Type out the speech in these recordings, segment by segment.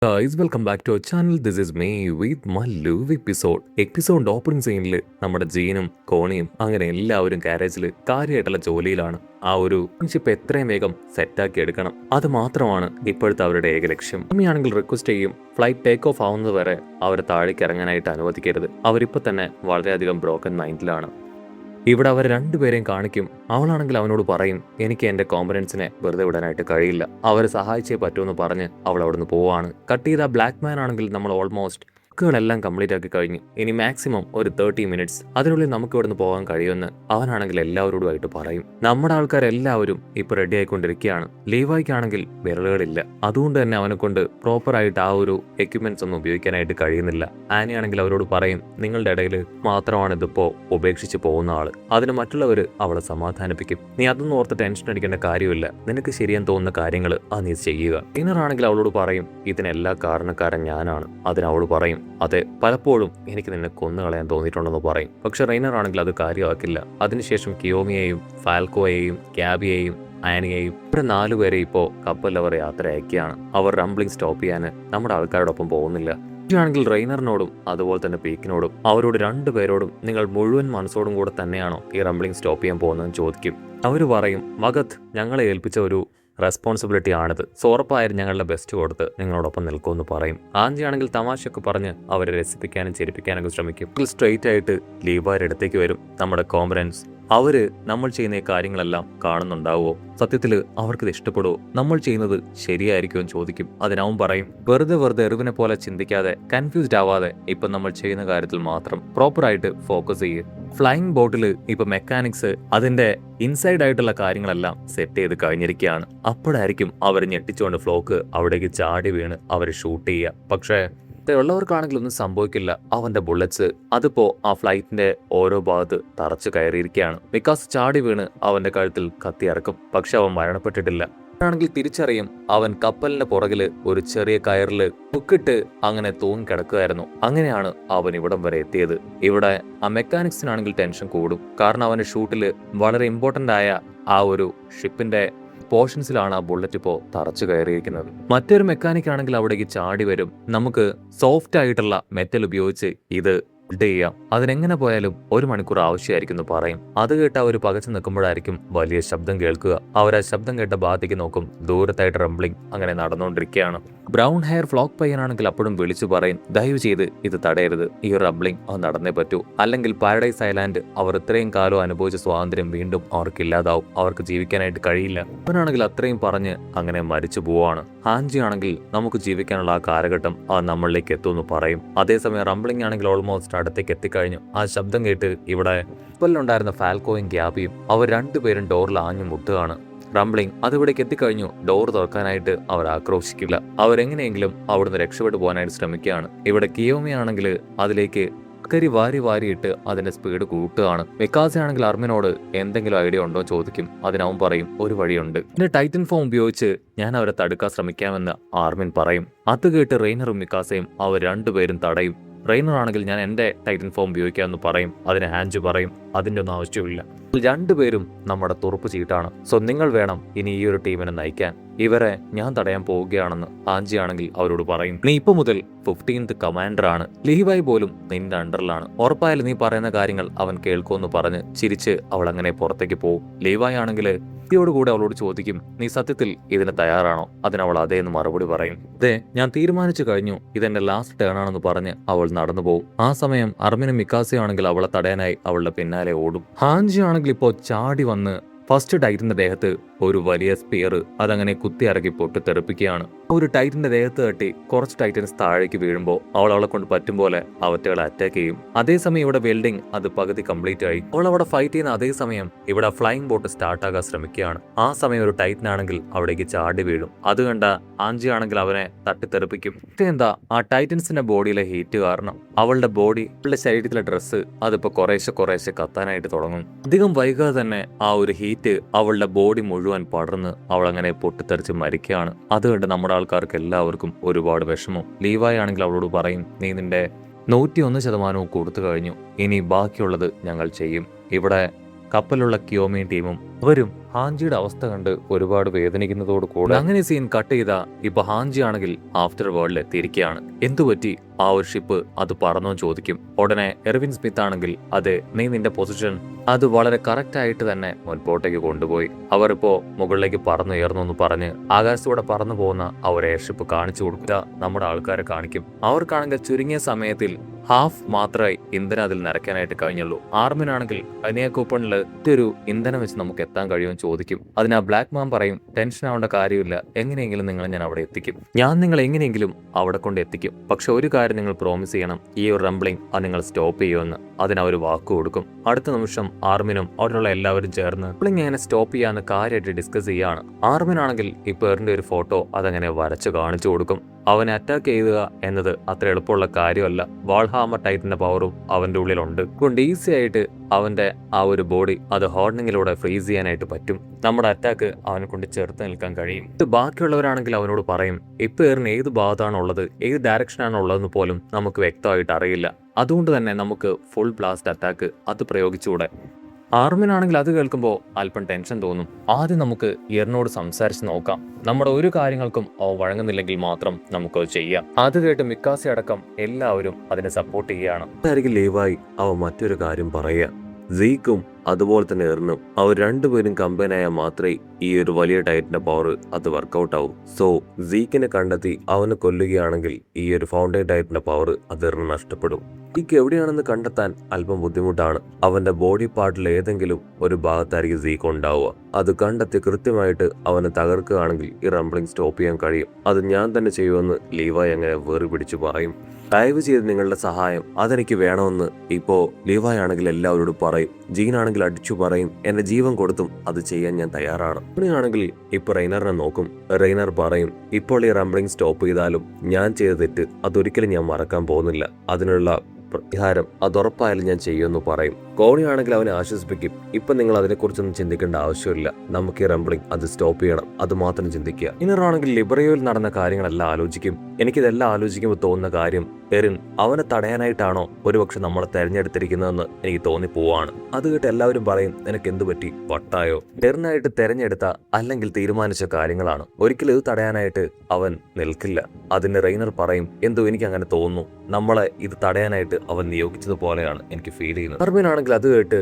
Guys welcome back to our channel. This is me with my love episode opening സീനിൽ നമ്മുടെ ജീനും കോണിയും അങ്ങനെ എല്ലാവരും കാരേജിൽ കാര്യമായിട്ടുള്ള ജോലിയിലാണ്. ആ ഒരു ഫ്രണ്ട്ഷിപ്പ് എത്രയും വേഗം സെറ്റാക്കി എടുക്കണം, അത് മാത്രമാണ് ഇപ്പോഴത്തെ അവരുടെ ഏക ലക്ഷ്യം. അമ്മയാണെങ്കിൽ റിക്വസ്റ്റ് ചെയ്യും ഫ്ലൈറ്റ് ടേക്ക് ഓഫ് ആവുന്നത് വരെ അവരെ താഴേക്ക് ഇറങ്ങാനായിട്ട് അനുവദിക്കരുത്. അവരിപ്പോൾ തന്നെ വളരെയധികം ബ്രോക്കൺ മൈൻഡിലാണ്. ഇവിടെ അവർ രണ്ടുപേരെയും കാണിക്കും. അവളാണെങ്കിൽ അവനോട് പറയും, എനിക്ക് എന്റെ കോമ്പനൻസിനെ വെറുതെ വിടാനായിട്ട് കഴിയില്ല, അവരെ സഹായിച്ചേ പറ്റുമെന്ന് പറഞ്ഞ് അവൾ അവിടുന്ന് പോവാണ്. കട്ട് ചെയ്ത ബ്ലാക്ക് മാൻ ആണെങ്കിൽ നമ്മൾ ഓൾമോസ്റ്റ് വർക്കുകളെല്ലാം കംപ്ലീറ്റ് ആക്കി കഴിഞ്ഞു. ഇനി മാക്സിമം ഒരു 30 മിനിറ്റ്സ് അതിനുള്ളിൽ നമുക്ക് ഇവിടുന്ന് പോകാൻ കഴിയുമെന്ന് അവനാണെങ്കിൽ എല്ലാവരോടുമായിട്ട് പറയും. നമ്മുടെ ആൾക്കാരെല്ലാവരും ഇപ്പൊ റെഡി ആയിക്കൊണ്ടിരിക്കുകയാണ്. ലീവായിക്കാണെങ്കിൽ വിരലുകളില്ല, അതുകൊണ്ട് തന്നെ അവനെ കൊണ്ട് പ്രോപ്പറായിട്ട് ആ ഒരു എക്യുപ്മെന്റ്സ് ഒന്നും ഉപയോഗിക്കാനായിട്ട് കഴിയുന്നില്ല. ആനി ആണെങ്കിൽ അവരോട് പറയും, നിങ്ങളുടെ ഇടയിൽ മാത്രമാണ് ഇതിപ്പോ ഉപേക്ഷിച്ച് പോകുന്ന ആള്, അതിന് മറ്റുള്ളവർ അവളെ സമാധാനിപ്പിക്കും. നീ അതൊന്നും ഓർത്ത് ടെൻഷൻ അടിക്കേണ്ട കാര്യമില്ല, നിനക്ക് ശരിയെന്ന് തോന്നുന്ന കാര്യങ്ങൾ അത് നീ ചെയ്യുക. ഇന്നറാണെങ്കിൽ അവളോട് പറയും, ഇതിനെല്ലാ കാരണക്കാരൻ ഞാനാണ്. അതിനവള് പറയും, അതെ, പലപ്പോഴും എനിക്ക് നിന്നെ കൊന്നുകളയാൻ തോന്നിയിട്ടുണ്ടെന്ന് പറയും. പക്ഷെ റെയ്നർ ആണെങ്കിൽ അത് കാര്യമാക്കില്ല. അതിനുശേഷം കിയോമിയെയും ഫാൽക്കോയെയും ക്യാബിയെയും ആനിയെയും ഇവിടെ 4 പേരെ ഇപ്പോൾ കപ്പലിൽ അവർ യാത്ര അയക്കുകയാണ്. അവർ റംബ്ലിംഗ് സ്റ്റോപ്പ് ചെയ്യാൻ നമ്മുടെ ആൾക്കാരോടൊപ്പം പോകുന്നില്ല. ആണെങ്കിൽ റെയ്നറിനോടും അതുപോലെ തന്നെ പീക്കിനോടും അവരോട് 2 പേരോടും നിങ്ങൾ മുഴുവൻ മനസ്സോടും കൂടെ തന്നെയാണോ ഈ റംബ്ലിംഗ് സ്റ്റോപ്പ് ചെയ്യാൻ പോകുന്നതെന്ന് ചോദിക്കും. അവർ പറയും, മഗത് ഞങ്ങളെ ഏൽപ്പിച്ച ഒരു റെസ്പോൺസിബിലിറ്റി ആണിത്, സോ ഉറപ്പായാലും ഞങ്ങളുടെ ബെസ്റ്റ് കൊടുത്ത് നിങ്ങളോടൊപ്പം നിൽക്കുമെന്ന് പറയും. ആഞ്ചിയാണെങ്കിൽ തമാശയൊക്കെ പറഞ്ഞ് അവരെ രസിപ്പിക്കാനും ചിരിപ്പിക്കാനൊക്കെ ശ്രമിക്കും. സ്ട്രെയിറ്റ് ആയിട്ട് ലീവാരുടെ അടുത്തേക്ക് വരും. നമ്മുടെ കോമ്പനൻസ് അവര് നമ്മൾ ചെയ്യുന്ന ഈ കാര്യങ്ങളെല്ലാം കാണുന്നുണ്ടാവുമോ, സത്യത്തിൽ അവർക്കിത് ഇഷ്ടപ്പെടുമോ, നമ്മൾ ചെയ്യുന്നത് ശരിയായിരിക്കുമോ എന്ന് ചോദിക്കും. അതിനവൻ പറയും, വെറുതെ എറിവിനെ പോലെ ചിന്തിക്കാതെ കൺഫ്യൂസ്ഡ് ആവാതെ ഇപ്പൊ നമ്മൾ ചെയ്യുന്ന കാര്യത്തിൽ മാത്രം പ്രോപ്പറായിട്ട് ഫോക്കസ് ചെയ്യുക. ഫ്ലൈയിങ് ബോട്ടിൽ ഇപ്പൊ മെക്കാനിക്സ് അതിന്റെ ഇൻസൈഡ് ആയിട്ടുള്ള കാര്യങ്ങളെല്ലാം സെറ്റ് ചെയ്ത് കഴിഞ്ഞിരിക്കുകയാണ്. അപ്പോഴായിരിക്കും അവർ ഞെട്ടിച്ചുകൊണ്ട് ഫ്ലോക്ക് അവിടേക്ക് ചാടി വീണ് അവരെ ഷൂട്ട് ചെയ്യുക. പക്ഷേ ഉള്ളവർക്കാണെങ്കിൽ ഒന്നും സംഭവിക്കില്ല. അവന്റെ ബുള്ളറ്റ്സ് അതിപ്പോ ആ ഫ്ലൈറ്റിന്റെ ഓരോ ഭാഗത്ത് തറച്ചു കയറിയിരിക്കുകയാണ്. വികാസ് ചാടി വീണ് അവന്റെ കഴുത്തിൽ കത്തിയിറക്കും. പക്ഷെ അവൻ മരണപ്പെട്ടിട്ടില്ല. ആണെങ്കിൽ തിരിച്ചറിയും, അവൻ കപ്പലിന്റെ പുറകില് ഒരു ചെറിയ കയറില് മുക്കിട്ട് അങ്ങനെ തൂങ്ങി കിടക്കുകയായിരുന്നു. അങ്ങനെയാണ് അവൻ ഇവിടം വരെ എത്തിയത്. ഇവിടെ ആ മെക്കാനിക്സിനാണെങ്കിൽ ടെൻഷൻ കൂടും. കാരണം അവന്റെ ഷൂട്ടില് വളരെ ഇമ്പോർട്ടന്റ് ആയ ആ ഒരു ഷിപ്പിന്റെ പോർഷൻസിലാണ് ആ ബുള്ളറ്റ് ഇപ്പോൾ തറച്ചു കയറിയിരിക്കുന്നത്. മറ്റൊരു മെക്കാനിക് ആണെങ്കിൽ അവിടേക്ക് ചാടി വരും. നമുക്ക് സോഫ്റ്റ് ആയിട്ടുള്ള മെറ്റൽ ഉപയോഗിച്ച് ഇത് ബിൽഡ് ചെയ്യാം, അതിനെങ്ങനെ പോയാലും 1 മണിക്കൂർ ആവശ്യമായിരിക്കും എന്ന് പറയും. അത് കേട്ട് അവർ പകച്ചു നിൽക്കുമ്പോഴായിരിക്കും വലിയ ശബ്ദം കേൾക്കുക. അവർ ആ ശബ്ദം കേട്ട ഭാഗത്തേക്ക് നോക്കും. ദൂരത്തായിട്ട് റംബ്ലിംഗ് അങ്ങനെ നടന്നുകൊണ്ടിരിക്കുകയാണ്. ബ്രൗൺ ഹെയർ ഫ്ലോക്ക് പയ്യനാണെങ്കിൽ അപ്പോഴും വിളിച്ചു പറയും, ദയവ് ചെയ്ത് ഇത് തടയരുത്, ഈ റംബ്ലിംഗ് അത് നടന്നേ പറ്റൂ, അല്ലെങ്കിൽ പാരഡൈസ് ഐലാൻഡ് അവർ ഇത്രയും കാലം അനുഭവിച്ച സ്വാതന്ത്ര്യം വീണ്ടും അവർക്ക് ഇല്ലാതാവും, അവർക്ക് ജീവിക്കാനായിട്ട് കഴിയില്ല. അവനാണെങ്കിൽ അത്രയും പറഞ്ഞ് അങ്ങനെ മരിച്ചു പോവാണ്. ഹാൻജി ആണെങ്കിൽ നമുക്ക് ജീവിക്കാനുള്ള ആ കാലഘട്ടം അത് നമ്മളിലേക്ക് എത്തുമെന്ന് പറയും. അതേസമയം റംബ്ലിംഗ് ആണെങ്കിൽ ഓൾമോസ്റ്റ് അടുത്തേക്ക് എത്തിക്കഴിഞ്ഞു. ആ ശബ്ദം കേട്ട് ഇവിടെ കപ്പലിലുണ്ടായിരുന്ന ഫാൽക്കോയും ഗ്യാബിയും അവർ 2 പേരും ഡോറിൽ ആഞ്ഞു മുട്ടുകയാണ്. റംബ്ലിംഗ് അതിവിടേക്ക് എത്തിക്കഴിഞ്ഞു. ഡോർ തുറക്കാനായിട്ട് അവർ ആക്രോശിക്കില്ല. അവരെങ്ങനെയെങ്കിലും അവിടുന്ന് രക്ഷപ്പെട്ടു പോകാനായിട്ട് ശ്രമിക്കുകയാണ്. ഇവിടെ കിയോമിയാണെങ്കിൽ അതിലേക്ക് വാരിയിട്ട് അതിന്റെ സ്പീഡ് കൂട്ടുകയാണ്. വികാസ് ആണെങ്കിൽ അർമിനോട് എന്തെങ്കിലും ഐഡിയ ഉണ്ടോ ചോദിക്കും. അതിനവൻ പറയും, ഒരു വഴിയുണ്ട്, പിന്നെ ടൈറ്റൻ ഫോം ഉപയോഗിച്ച് ഞാൻ അവരെ തടുക്കാൻ ശ്രമിക്കാമെന്ന് ആർമിൻ പറയും. അത് കേട്ട് റെയ്നറും വികാസയും അവർ 2 പേരും തടയും. റെയ്നർ ആണെങ്കിൽ ഞാൻ എന്റെ ടൈറ്റൻ ഫോം ഉപയോഗിക്കാമെന്ന് പറയും. അതിന് ഹാൻജ് പറയും, അതിന്റെ ഒന്നും ആവശ്യമില്ല, 2 പേരും നമ്മുടെ തുറപ്പ് ചീട്ടാണ്, സോ നിങ്ങൾ വേണം ഇനി ഈ ഒരു ടീമിനെ നയിക്കാൻ, ഇവരെ ഞാൻ തടയാൻ പോവുകയാണെന്ന് ഹാൻജി ആണെങ്കിൽ അവരോട് പറയും. നീ ഇപ്പൊ മുതൽ 15th കമാൻഡർ ആണ്, ലീവായി പോലും നിന്റെ അണ്ടറിലാണ്, ഉറപ്പായാലും നീ പറയുന്ന കാര്യങ്ങൾ അവൻ കേൾക്കുമെന്ന് പറഞ്ഞ് ചിരിച്ച് അവൾ അങ്ങനെ പുറത്തേക്ക് പോകും. ലീവായി ആണെങ്കിൽ കൂടെ അവളോട് ചോദിക്കും, നീ സത്യത്തിൽ ഇതിന് തയ്യാറാണോ? അതിനവൾ അതേ എന്ന് മറുപടി പറയും. അതെ, ഞാൻ തീരുമാനിച്ചു കഴിഞ്ഞു, ഇതെന്റെ ലാസ്റ്റ് ടേൺ ആണെന്ന് പറഞ്ഞ് അവൾ നടന്നു പോകും. ആ സമയം അർമിനും മിക്കാസയും ആണെങ്കിൽ അവളെ തടയാനായി അവളുടെ പിന്നാലെ ഓടും. ഹാൻജി ആണെങ്കിൽ ഇപ്പോൾ ചാടി വന്ന് ഫസ്റ്റ് ടൈറ്റന്റെ ദേഹത്ത് ഒരു വലിയ സ്പിയർ അതങ്ങനെ കുത്തി ഇറക്കി പൊട്ടിത്തെറിപ്പിക്കുകയാണ്. ഒരു ടൈറ്റന്റെ ദേഹത്ത് തട്ടി കുറച്ച് ടൈറ്റൻസ് താഴേക്ക് വീഴുമ്പോൾ അവളെ കൊണ്ട് പറ്റും പോലെ അവറ്റകളെ അറ്റാക്ക് ചെയ്യും. അതേസമയം ഇവിടെ വെൽഡിംഗ് അത് പകുതി കംപ്ലീറ്റ് ആയി. അവൾ അവിടെ ഫൈറ്റ് ചെയ്യുന്ന അതേസമയം ഇവിടെ ഫ്ലൈയിങ് ബോട്ട് സ്റ്റാർട്ട് ആകാൻ ശ്രമിക്കുകയാണ്. ആ സമയം ഒരു ടൈറ്റൻ ആണെങ്കിൽ അവിടേക്ക് ചാടി വീഴും. അത് കണ്ട ആഞ്ചി ആണെങ്കിൽ അവനെ തട്ടിത്തെറിപ്പിക്കും. എന്താ ആ ടൈറ്റൻസിന്റെ ബോഡിയിലെ ഹീറ്റ് കാരണം അവളുടെ ശരീരത്തിലെ ഡ്രസ്സ് അതിപ്പോ കുറേശ്ശെ കത്താനായിട്ട് തുടങ്ങും. അധികം വൈകാതെ തന്നെ ആ ഒരു ഹീറ്റ് അവളുടെ ബോഡി മുഴുവൻ പടർന്ന് അവൾ അങ്ങനെ പൊട്ടിത്തെറിച്ച് മരിക്കുകയാണ്. അത് കണ്ട് നമ്മുടെ ആൾക്കാർക്ക് എല്ലാവർക്കും ഒരുപാട് വിഷമം. ലീവായി ആണെങ്കിൽ അവളോട് പറയും, നീ നിന്റെ 101% കൊടുത്തു കഴിഞ്ഞു, ഇനി ബാക്കിയുള്ളത് ഞങ്ങൾ ചെയ്യും. ഇവിടെ കപ്പലുള്ള കിയോമിയും ടീമും അവരും ഹാഞ്ചിയുടെ അവസ്ഥ കണ്ട് ഒരുപാട് വേദനിക്കുന്നതോട് കൂടെ അങ്ങനെ സീൻ കട്ട് ചെയ്ത ഇപ്പൊ ഹാഞ്ചി ആണെങ്കിൽ ആഫ്റ്റർ വേൾഡിൽ എത്തിയിരിക്കുകയാണ്. എന്തുപറ്റി ആ ഒരു ഷിപ്പ് അത് പറന്നോ ചോദിക്കും. ഉടനെ എർവിൻ സ്മിത്ത് ആണെങ്കിൽ അതെ, നീ നിന്റെ പൊസിഷൻ അത് വളരെ കറക്റ്റ് ആയിട്ട് തന്നെ മുൻപോട്ടേക്ക് കൊണ്ടുപോയി. അവർ ഇപ്പോ മുകളിലേക്ക് പറന്നുയർന്നു എന്ന് പറഞ്ഞ് ആകാശത്തൂടെ പറന്നു പോകുന്ന ആ ഒരു എയർഷിപ്പ് കാണിച്ചു കൊടുക്കുക നമ്മുടെ ആൾക്കാരെ കാണിക്കും. അവർക്കാണെങ്കിൽ ചുരുങ്ങിയ സമയത്തിൽ ഹാഫ് മാത്രമേ ഇന്ധനം അതിൽ നിറയ്ക്കാനായിട്ട് കഴിഞ്ഞുള്ളൂ. ആർമിനാണെങ്കിൽ അനിയ കൂപ്പണിൽ ഒരു ഇന്ധനം വെച്ച് നമുക്ക് എത്താൻ കഴിയുമെന്ന് ചോദിക്കും. അതിന് ആ ബ്ലാക്ക് മാൻ പറയും, ടെൻഷൻ ആവേണ്ട കാര്യമില്ല, എങ്ങനെയെങ്കിലും നിങ്ങളെ ഞാൻ അവിടെ എത്തിക്കും, ഞാൻ നിങ്ങളെ എങ്ങനെയെങ്കിലും അവിടെ കൊണ്ട് എത്തിക്കും. പക്ഷെ ഒരു കാര്യം നിങ്ങൾ പ്രോമിസ് ചെയ്യണം, ഈ ഒരു റംബ്ലിംഗ് അത് നിങ്ങൾ സ്റ്റോപ്പ് ചെയ്യുമെന്ന്. അതിന് അവർ വാക്ക് കൊടുക്കും. അടുത്ത നിമിഷം ആർമിനും അവിടെയുള്ള എല്ലാവരും ചേർന്ന് റംബ്ലിംഗ് എങ്ങനെ സ്റ്റോപ്പ് ചെയ്യാന്ന് കാര്യമായിട്ട് ഡിസ്കസ് ചെയ്യാണ്. ആർമിനാണെങ്കിൽ ഈ പേരിന്റെ ഒരു ഫോട്ടോ അതങ്ങനെ വരച്ച് കാണിച്ചു കൊടുക്കും. അവനെ അറ്റാക്ക് ചെയ്യുക എന്നത് അത്ര എളുപ്പമുള്ള കാര്യമല്ല. വാൾഹാമർ ടൈറ്റിന്റെ പവറും അവന്റെ ഉള്ളിലുണ്ട്. കൊണ്ട് ഈസി ആയിട്ട് അവന്റെ ആ ഒരു ബോഡി അത് ഹോർണിങ്ങിലൂടെ ഫ്രീസ് ചെയ്യാനായിട്ട് പറ്റും. നമ്മുടെ അറ്റാക്ക് അവനെ കൊണ്ട് ചെറുത്ത് നിൽക്കാൻ കഴിയും. ബാക്കിയുള്ളവരാണെങ്കിൽ അവനോട് പറയും, ഇപ്പൊ എറിന് ഏത് ഭാഗത്താണ് ഉള്ളത്, ഏത് ഡയറക്ഷനാണ് ഉള്ളതെന്ന് പോലും നമുക്ക് വ്യക്തമായിട്ട് അറിയില്ല. അതുകൊണ്ട് തന്നെ നമുക്ക് ഫുൾ ബ്ലാസ്റ്റ് അറ്റാക്ക് അത് പ്രയോഗിച്ചുകൂടെ. ആർമിനാണെങ്കിൽ അത് കേൾക്കുമ്പോൾ അല്പം ടെൻഷൻ തോന്നും. ആദ്യം നമുക്ക് എറിനോട് സംസാരിച്ച് നോക്കാം. നമ്മുടെ ഒരു കാര്യങ്ങൾക്കും അവ വഴങ്ങുന്നില്ലെങ്കിൽ മാത്രം നമുക്ക് ചെയ്യാം. അത് കേട്ട് മിക്കാസി അടക്കം എല്ലാവരും അതിനെ സപ്പോർട്ട് ചെയ്യുകയാണ്. അതായിരിക്കും ലീവായി അവ മറ്റൊരു കാര്യം പറയുക. സീക്കും അതുപോലെ തന്നെ എറിനും അവർ രണ്ടുപേരും കമ്പനിയായാൽ മാത്രമേ ഈ ഒരു വലിയ ടൈറ്റിന്റെ പവർ അത് വർക്കൗട്ട് ആവും. സോ സീക്കിനെ കണ്ടെത്തി അവനെ കൊല്ലുകയാണെങ്കിൽ ഈ ഒരു ഫൗണ്ടൈൻ ടൈറ്റിന്റെ പവർ അത് എറിന് നഷ്ടപ്പെടും. സീക്ക് എവിടെയാണെന്ന് കണ്ടെത്താൻ അല്പം ബുദ്ധിമുട്ടാണ്. അവന്റെ ബോഡി പാർട്ടിൽ ഏതെങ്കിലും ഒരു ഭാഗത്തായിരിക്കും സീക്ക് ഉണ്ടാവുക. അത് കണ്ടെത്തി കൃത്യമായിട്ട് അവനെ തകർക്കുകയാണെങ്കിൽ ഈ റംബ്ലിംഗ് സ്റ്റോപ്പ് ചെയ്യാൻ കഴിയും. അത് ഞാൻ തന്നെ ചെയ്യുമെന്ന് ലീവായി അങ്ങനെ വേറി പിടിച്ചു പറയും. ദയവ് ചെയ്ത് നിങ്ങളുടെ സഹായം അതെനിക്ക് വേണമെന്ന് ഇപ്പോ ലീവായി ആണെങ്കിൽ എല്ലാവരോടും പറയും. ജീനാണെങ്കിൽ അടിച്ചു പറയും, എന്റെ ജീവൻ കൊടുത്തും അത് ചെയ്യാൻ ഞാൻ തയ്യാറാണ്. അങ്ങനെയാണെങ്കിൽ ഇപ്പൊ റെയ്നറിനെ നോക്കും. റെയ്നർ പറയും, ഇപ്പോൾ ഈ റംബ്ലിംഗ് സ്റ്റോപ്പ് ചെയ്താലും ഞാൻ ചെയ്ത തെറ്റ് അതൊരിക്കലും ഞാൻ മറക്കാൻ പോകുന്നില്ല. അതിനുള്ള പരിഹാരം അതുറപ്പായാലും ഞാൻ ചെയ്യുമെന്ന് പറയും. കോണിയാണെങ്കിൽ അവനെ ആശ്വസിപ്പിക്കും. ഇപ്പൊ നിങ്ങൾ അതിനെക്കുറിച്ചൊന്നും ചിന്തിക്കേണ്ട ആവശ്യമില്ല, നമുക്ക് ഈ റംബ്ലിംഗ് അത് സ്റ്റോപ്പ് ചെയ്യണം, അത് മാത്രം ചിന്തിക്കുക. ഇന്നറാണെങ്കിൽ ലിബറിയോയിൽ നടന്ന കാര്യങ്ങളെല്ലാം ആലോചിക്കും. എനിക്കിതെല്ലാം ആലോചിക്കുമ്പോൾ തോന്നുന്ന കാര്യം, എറിൻ അവനെ തടയാനായിട്ടാണോ ഒരുപക്ഷെ നമ്മളെ തെരഞ്ഞെടുത്തിരിക്കുന്നതെന്ന് എനിക്ക് തോന്നിപ്പോവാണ്. അത് കേട്ട് എല്ലാവരും പറയും, നിനക്ക് എന്തു പറ്റി, വട്ടായോ? എറിനായിട്ട് തെരഞ്ഞെടുത്ത അല്ലെങ്കിൽ തീരുമാനിച്ച കാര്യങ്ങളാണ്, ഒരിക്കലും ഇത് തടയാനായിട്ട് അവൻ നിൽക്കില്ല. അതിന് റെയ്നർ പറയും, എന്തോ എനിക്ക് അങ്ങനെ തോന്നുന്നു, നമ്മളെ ഇത് തടയാനായിട്ട് അവൻ നിയോഗിച്ചതുപോലെയാണ് എനിക്ക് ഫീൽ ചെയ്യുന്നത്. അർബിനാണെങ്കിൽ അത് കേട്ട്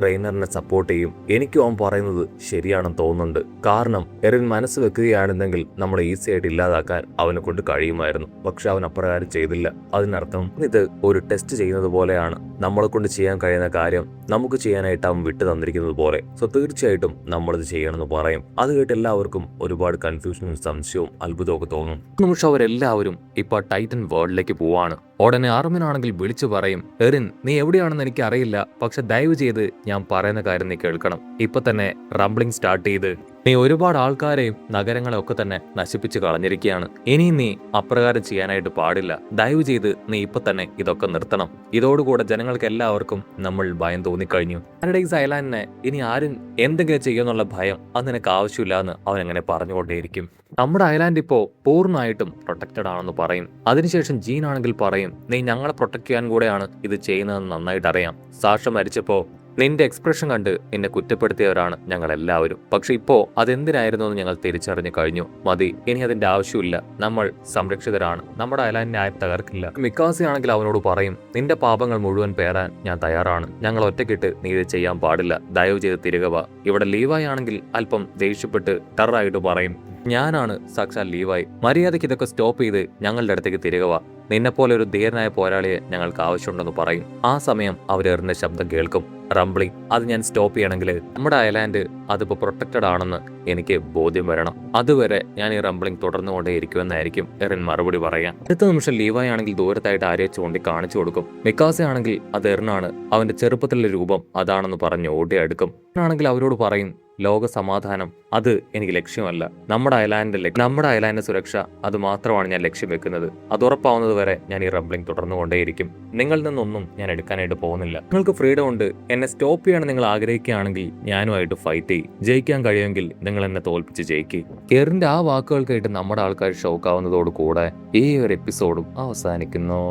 റെയ്നറിനെ സപ്പോർട്ട് ചെയ്യും. എനിക്കും അവൻ പറയുന്നത് ശരിയാണെന്ന് തോന്നുന്നുണ്ട്. കാരണം എറിൻ മനസ്സ് വെക്കുകയാണെന്നെങ്കിൽ നമ്മളെ ഈസി ആയിട്ട് ഇല്ലാതാക്കാൻ അവനെ കൊണ്ട് കഴിയുമായിരുന്നു. പക്ഷെ അവൻ അപ്രകാരം ചെയ്തില്ല. അതിനർത്ഥം ഇത് ഒരു ടെസ്റ്റ് ചെയ്യുന്നത് പോലെയാണ്. നമ്മളെ കൊണ്ട് ചെയ്യാൻ കഴിയുന്ന കാര്യം നമുക്ക് ചെയ്യാനായിട്ട് അവൻ വിട്ടു തന്നിരിക്കുന്നത് പോലെ. സോ തീർച്ചയായിട്ടും നമ്മളിത് ചെയ്യണമെന്ന് പറയും. അത് കേട്ട് എല്ലാവർക്കും ഒരുപാട് കൺഫ്യൂഷനും സംശയവും അത്ഭുതവും ഒക്കെ തോന്നും. നിമിഷം അവരെല്ലാവരും ഇപ്പൊ ടൈറ്റൻ വേൾഡിലേക്ക് പോവാണ്. ഉടനെ ആർമിനാണെങ്കിൽ വിളിച്ചു പറയും, എറിൻ നീ എവിടെയാണെന്ന് എനിക്ക് അറിയില്ല, പക്ഷെ ദയവ് ചെയ്ത് ഞാൻ പറയുന്ന കാര്യം നീ കേൾക്കണം. ഇപ്പൊ തന്നെ റംബ്ലിംഗ് സ്റ്റാർട്ട് ചെയ്ത് നീ ഒരുപാട് ആൾക്കാരെയും നഗരങ്ങളെ ഒക്കെ തന്നെ നശിപ്പിച്ച് കളഞ്ഞിരിക്കുകയാണ്. ഇനിയും നീ അപ്രകാരം ചെയ്യാനായിട്ട് പാടില്ല. ദയവ് ചെയ്ത് നീ ഇപ്പൊ തന്നെ ഇതൊക്കെ നിർത്തണം. ഇതോടുകൂടെ ജനങ്ങൾക്ക് എല്ലാവർക്കും നമ്മൾ ഭയം തോന്നിക്കഴിഞ്ഞു. പാരഡൈസ് ഐലാൻഡിനെ ഇനി ആരും എന്തെങ്കിലും ചെയ്യുമെന്നുള്ള ഭയം അത് നിനക്ക് ആവശ്യമില്ല എന്ന് അവൻ അങ്ങനെ പറഞ്ഞുകൊണ്ടേയിരിക്കും. നമ്മുടെ ഐലാൻഡ് ഇപ്പോ പൂർണ്ണമായിട്ടും പ്രൊട്ടക്റ്റഡ് ആണെന്ന് പറയും. അതിനുശേഷം ജീൻ ആണെങ്കിൽ പറയും, നീ ഞങ്ങളെ പ്രൊട്ടക്ട് ചെയ്യാൻ കൂടെയാണ് ഇത് ചെയ്യുന്നതെന്ന് നന്നായിട്ട് അറിയാം. സാഷ മരിച്ചപ്പോ നിന്റെ എക്സ്പ്രഷൻ കണ്ട് നിന്നെ കുറ്റപ്പെടുത്തിയവരാണ് ഞങ്ങൾ എല്ലാവരും. പക്ഷെ ഇപ്പോ അതെന്തിനായിരുന്നു എന്ന് ഞങ്ങൾ തിരിച്ചറിഞ്ഞു കഴിഞ്ഞു. മതി, ഇനി അതിന്റെ ആവശ്യമില്ല. നമ്മൾ സംരക്ഷിതരാണ്. നമ്മുടെ ഐലാൻഡിനെ ആരും തകർക്കില്ല. മിക്കാസി ആണെങ്കിൽ അവനോട് പറയും, നിന്റെ പാപങ്ങൾ മുഴുവൻ പേരാൻ ഞാൻ തയ്യാറാണ്. ഞങ്ങൾ ഒറ്റയ്ക്കിട്ട് നീ ഇത് ചെയ്യാൻ പാടില്ല. ദയവ് ചെയ്ത് തിരികെ വാ. ഇവിടെ ലീവായി ആണെങ്കിൽ അല്പം ദേഷ്യപ്പെട്ട് ടെററായിട്ട് പറയും, ഞാനാണ് സാക്ഷാൽ ലീവായി. മര്യാദയ്ക്ക് ഇതൊക്കെ സ്റ്റോപ്പ് ചെയ്ത് ഞങ്ങളുടെ അടുത്തേക്ക് തിരികെ വാ. നിന്നെപ്പോലെ ഒരു ധീരനായ പോരാളിയെ ഞങ്ങൾക്ക് ആവശ്യമുണ്ടെന്ന് പറയും. ആ സമയം അവരെറിന്റെ ശബ്ദം കേൾക്കും. റംബ്ലിംഗ് അത് ഞാൻ സ്റ്റോപ്പ് ചെയ്യണമെങ്കിൽ നമ്മുടെ ഐലാൻഡ് അതിപ്പോ പ്രൊട്ടക്റ്റഡ് ആണെന്ന് എനിക്ക് ബോധ്യം വരണം. അതുവരെ ഞാൻ ഈ റംബ്ലിംഗ് തുടർന്നുകൊണ്ടേയിരിക്കുമെന്നായിരിക്കും എറിൻ മറുപടി പറയാം. അടുത്ത നിമിഷം ലീവായി ആണെങ്കിൽ ദൂരത്തായിട്ട് ആരെയോ ചൂണ്ടി കാണിച്ചു കൊടുക്കും. മിക്കാസെ ആണെങ്കിൽ അത് എറിനാണ്. അവന്റെ ചെറുപ്പത്തിലുള്ള രൂപം അതാണെന്ന് പറഞ്ഞ് ഓടി അടുക്കും. ആണെങ്കിൽ അവരോട് പറയും, ലോക സമാധാനം അത് എനിക്ക് ലക്ഷ്യമല്ല. നമ്മുടെ ഐലാൻഡിന്റെ സുരക്ഷ അത് മാത്രമാണ് ഞാൻ ലക്ഷ്യം വെക്കുന്നത്. അത് ഉറപ്പാവുന്നത് വരെ ഞാൻ ഈ റംബ്ലിംഗ് തുടർന്നുകൊണ്ടേയിരിക്കും. നിങ്ങളിൽ നിന്നൊന്നും ഞാൻ എടുക്കാനായിട്ട് പോകുന്നില്ല. നിങ്ങൾക്ക് ഫ്രീഡം ഉണ്ട്. എന്നെ സ്റ്റോപ്പ് ചെയ്യാൻ നിങ്ങൾ ആഗ്രഹിക്കുകയാണെങ്കിൽ ഞാനുമായിട്ട് ഫൈറ്റ് ചെയ്യും. ജയിക്കാൻ കഴിയുമെങ്കിൽ നിങ്ങൾ എന്നെ തോൽപ്പിച്ച് ജയിക്കും. എറിന്റെ ആ വാക്കുകൾ കേട്ട് നമ്മുടെ ആൾക്കാർ ഷോക്കാവുന്നതോട് കൂടെ ഈ ഒരു എപ്പിസോഡും അവസാനിക്കുന്നു.